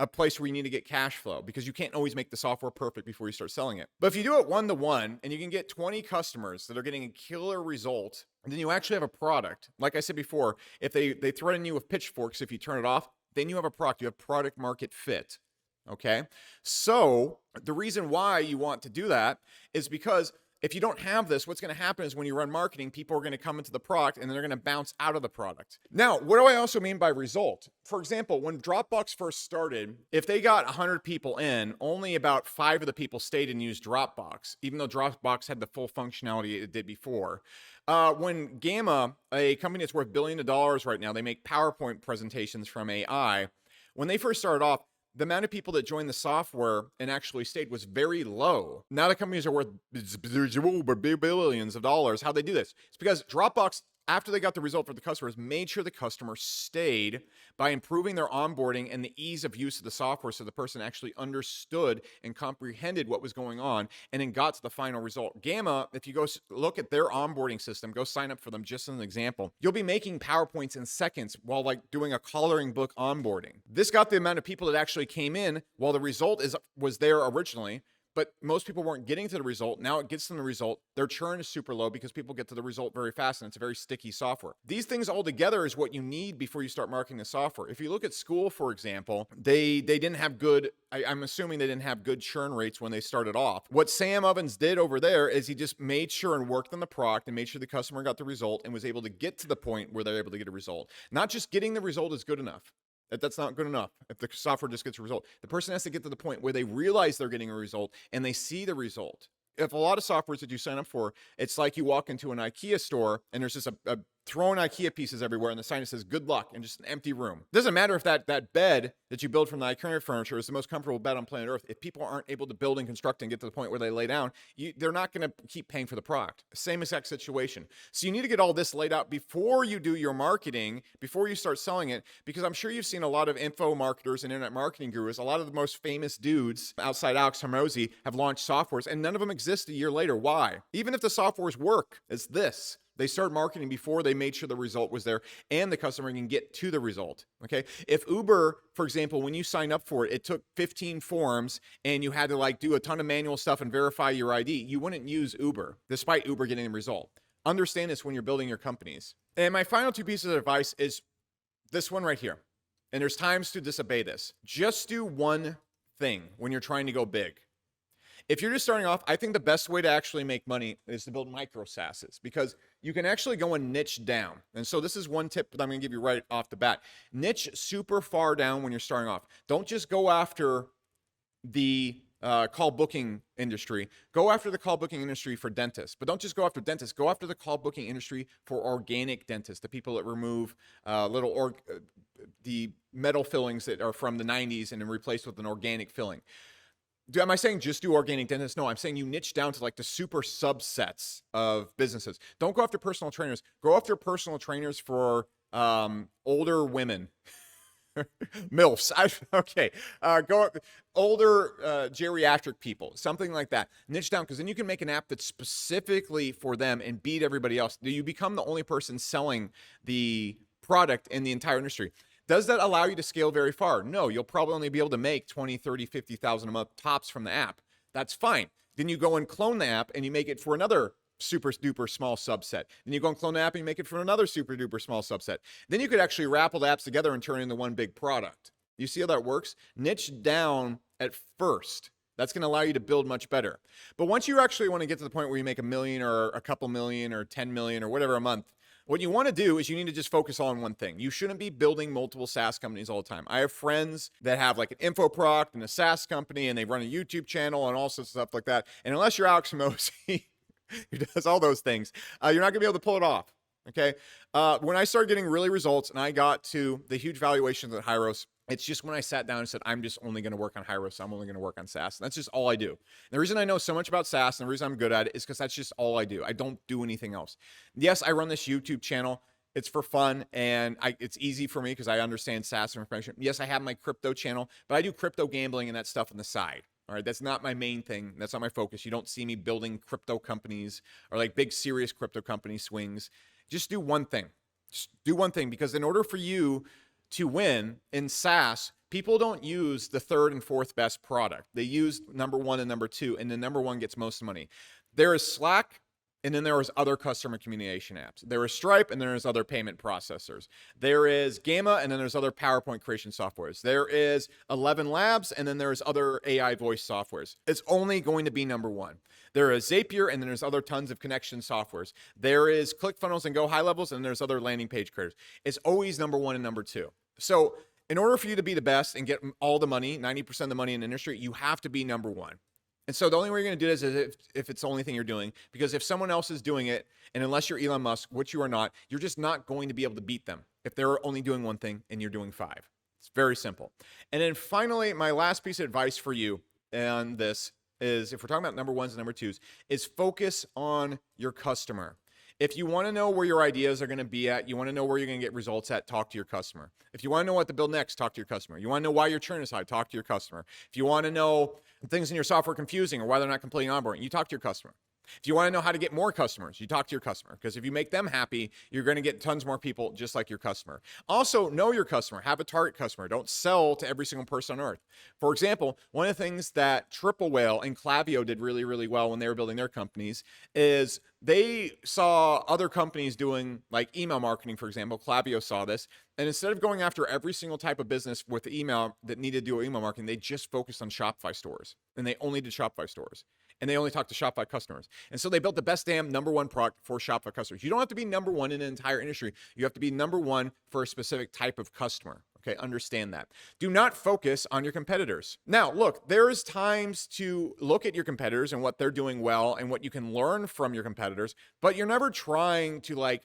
a place where you need to get cash flow, because you can't always make the software perfect before you start selling it. But if you do it one-to-one and you can get 20 customers that are getting a killer result, and then you actually have a product. Like I said before, if they threaten you with pitchforks if you turn it off, then you have a product. You have product market fit. Okay? So the reason why you want to do that is because if you don't have this, what's going to happen is when you run marketing, people are going to come into the product and then they're going to bounce out of the product. Now, what do I also mean by result? For example, when Dropbox first started, if they got 100 people in, only about 5 of the people stayed and used Dropbox, even though Dropbox had the full functionality it did before. When Gamma, a company that's worth billions of dollars right now, they make PowerPoint presentations from AI. When they first started off, the amount of people that joined the software and actually stayed was very low. Now the companies are worth billions of dollars. How'd they do this? It's because Dropbox, after they got the result for the customers, made sure the customer stayed by improving their onboarding and the ease of use of the software so the person actually understood and comprehended what was going on and then got to the final result. Gamma, if you go look at their onboarding system, go sign up for them just as an example, you'll be making PowerPoints in seconds while like doing a coloring book onboarding. This got the amount of people that actually came in while the result was there originally, but most people weren't getting to the result. Now it gets them the result. Their churn is super low because people get to the result very fast, and it's a very sticky software. These things all together is what you need before you start marketing the software. If you look at school, for example, they didn't have good, I'm assuming they didn't have good churn rates when they started off. What Sam Ovens did over there is he just made sure and worked on the product and made sure the customer got the result and was able to get to the point where they're able to get a result. Not just getting the result is good enough. That's not good enough if the software just gets a result. The person has to get to the point where they realize they're getting a result and they see the result. If a lot of softwares that you sign up for, it's like you walk into an IKEA store and there's just a throwing IKEA pieces everywhere and the sign that says good luck and just an empty room. It doesn't matter if that bed that you build from the IKEA furniture is the most comfortable bed on planet Earth. If people aren't able to build and construct and get to the point where they lay down, they're not going to keep paying for the product. Same exact situation. So you need to get all this laid out before you do your marketing, before you start selling it, because I'm sure you've seen a lot of info marketers and internet marketing gurus. A lot of the most famous dudes outside Alex Hormozi have launched softwares and none of them exist a year later. Why? Even if the softwares work, it's this. They start marketing before they made sure the result was there and the customer can get to the result, okay? If Uber, for example, when you sign up for it, it took 15 forms and you had to like do a ton of manual stuff and verify your ID, you wouldn't use Uber, despite Uber getting the result. Understand this when you're building your companies. And my final two pieces of advice is this one right here. And there's times to disobey this. Just do one thing when you're trying to go big. If you're just starting off, I think the best way to actually make money is to build micro SaaSes because you can actually go and niche down. And so this is one tip that I'm going to give you right off the bat. Niche super far down when you're starting off. Don't just go after the call booking industry. Go after the call booking industry for dentists, but don't just go after dentists. Go after the call booking industry for organic dentists, the people that remove the metal fillings that are from the 90s and then replaced with an organic filling. Am I saying just do organic dentists? No, I'm saying you niche down to like the super subsets of businesses. Don't go after personal trainers. Go after personal trainers for older women. MILFs. Go older geriatric people, something like that. Niche down, because then you can make an app that's specifically for them and beat everybody else. You become the only person selling the product in the entire industry. Does that allow you to scale very far? No, you'll probably only be able to make 20, 30, 50,000 a month tops from the app. That's fine. Then you go and clone the app and you make it for another super duper small subset. Then you go and clone the app and you make it for another super duper small subset. Then you could actually wrap all the apps together and turn it into one big product. You see how that works? Niche down at first. That's going to allow you to build much better. But once you actually want to get to the point where you make $1 million or a couple million or 10 million or whatever a month, what you want to do is you need to just focus on one thing. You shouldn't be building multiple SaaS companies all the time. I have friends that have like an info product and a SaaS company and they run a YouTube channel and all sorts of stuff like that. And unless you're Alex Hormozi, who does all those things, you're not going to be able to pull it off. Okay. When I started getting really results and I got to the huge valuations at Hyros, it's just when I sat down and said, I'm just only going to work on Hyros. I'm only going to work on SaaS. And that's just all I do. And the reason I know so much about SaaS and the reason I'm good at it is because that's just all I do. I don't do anything else. Yes, I run this YouTube channel. It's for fun and it's easy for me because I understand SaaS information. Yes, I have my crypto channel, but I do crypto gambling and that stuff on the side. All right, that's not my main thing. That's not my focus. You don't see me building crypto companies or like big serious crypto company swings. Just do one thing. Just do one thing, because in order for you to win in SaaS, people don't use the third and fourth best product. They use number one and number two, and the number one gets most money. There is Slack, and then there is other customer communication apps. There is Stripe, and there is other payment processors. There is Gamma, and then there's other PowerPoint creation softwares. There is 11 Labs, and then there's other AI voice softwares. It's only going to be number one. There is Zapier, and then there's other tons of connection softwares. There is ClickFunnels and Go High Levels, and there's other landing page creators. It's always number one and number two. So in order for you to be the best and get all the money, 90% of the money in the industry, you have to be number one. And so the only way you're going to do this is if it's the only thing you're doing, because if someone else is doing it, and unless you're Elon Musk, which you are not, you're just not going to be able to beat them if they're only doing one thing and you're doing five. It's very simple. And then finally, my last piece of advice for you on this is, if we're talking about number ones and number twos, is focus on your customer. If you want to know where your ideas are going to be at, you want to know where you're going to get results at, talk to your customer. If you want to know what to build next, talk to your customer. You want to know why your churn is high, talk to your customer. If you want to know things in your software are confusing or why they're not completing onboarding, you talk to your customer. If you want to know how to get more customers, you talk to your customer, because if you make them happy, you're going to get tons more people just like your customer. Also, know your customer. Have a target customer. Don't sell to every single person on earth. For example, one of the things that Triple Whale and Klaviyo did really, really well when they were building their companies is they saw other companies doing like email marketing, for example. Klaviyo saw this. And instead of going after every single type of business with email that needed to do email marketing, they just focused on Shopify stores. And they only did Shopify stores. And they only talk to Shopify customers. And so they built the best damn number one product for Shopify customers. You don't have to be number one in an entire industry. You have to be number one for a specific type of customer. Okay, understand that. Do not focus on your competitors. Now, look, there's times to look at your competitors and what they're doing well and what you can learn from your competitors, but you're never trying to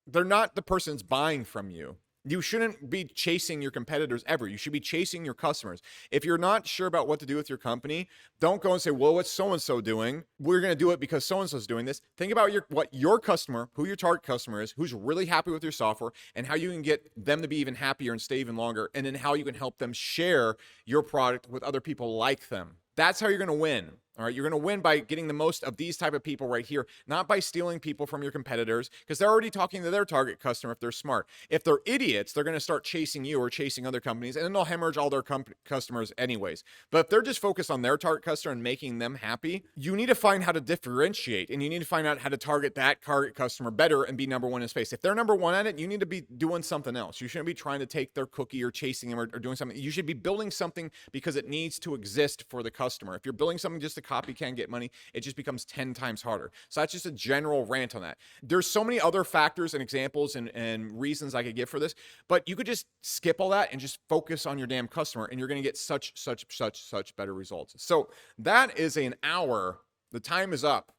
they're not the person's buying from you. You shouldn't be chasing your competitors ever. You should be chasing your customers. If you're not sure about what to do with your company, don't go and say, well, what's so-and-so doing? We're going to do it because so-and-so's doing this. Think about what your customer, who your target customer is, who's really happy with your software, and how you can get them to be even happier and stay even longer, and then how you can help them share your product with other people like them. That's how you're going to win. All right, you're going to win by getting the most of these type of people right here, not by stealing people from your competitors, because they're already talking to their target customer if they're smart. If they're idiots, they're going to start chasing you or chasing other companies, and then they'll hemorrhage all their customers anyways. But if they're just focused on their target customer and making them happy, you need to find how to differentiate, and you need to find out how to target that target customer better and be number one in space. If they're number one at it, you need to be doing something else. You shouldn't be trying to take their cookie or chasing them or doing something. You should be building something because it needs to exist for the customer. If you're building something just to copy and get money, it just becomes 10 times harder. So that's just a general rant on that. There's so many other factors and examples and reasons I could give for this, but you could just skip all that and just focus on your damn customer, and you're going to get such better results. So that is an hour. The time is up.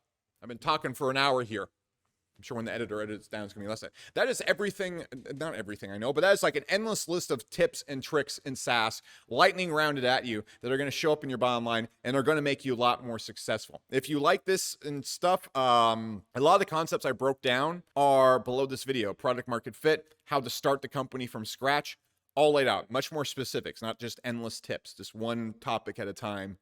I've been talking for an hour here. I'm sure when the editor edits down, it's going to be less than that. That is everything, not everything I know, but that is like an endless list of tips and tricks in SaaS, lightning rounded at you, that are going to show up in your bottom line and are going to make you a lot more successful. If you like this and stuff, a lot of the concepts I broke down are below this video. Product market fit, how to start the company from scratch, all laid out. Much more specifics, not just endless tips, just one topic at a time.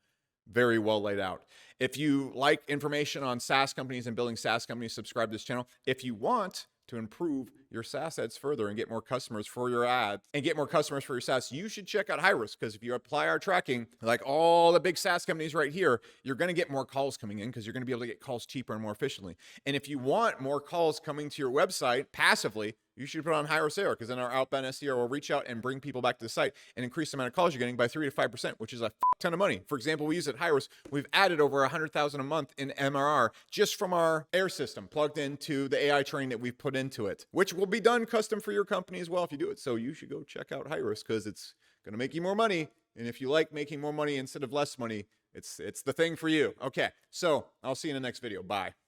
Very well laid out. If you like information on SaaS companies and building SaaS companies, subscribe to this channel. If you want to improve your SaaS ads further and get more customers for your ads and get more customers for your SaaS, you should check out Hyros, because if you apply our tracking, like all the big SaaS companies right here, you're going to get more calls coming in because you're going to be able to get calls cheaper and more efficiently. And if you want more calls coming to your website passively, you should put on Hyros AR, because then our outbound SDR will reach out and bring people back to the site and increase the amount of calls you're getting by 3 to 5%, which is a ton of money. For example, we use at Hyros, we've added over 100,000 a month in MRR just from our AIR system plugged into the AI training that we've put into it, which will be done custom for your company as well if you do it. So you should go check out Hyros, because it's going to make you more money. And if you like making more money instead of less money, it's the thing for you. Okay, so I'll see you in the next video. Bye.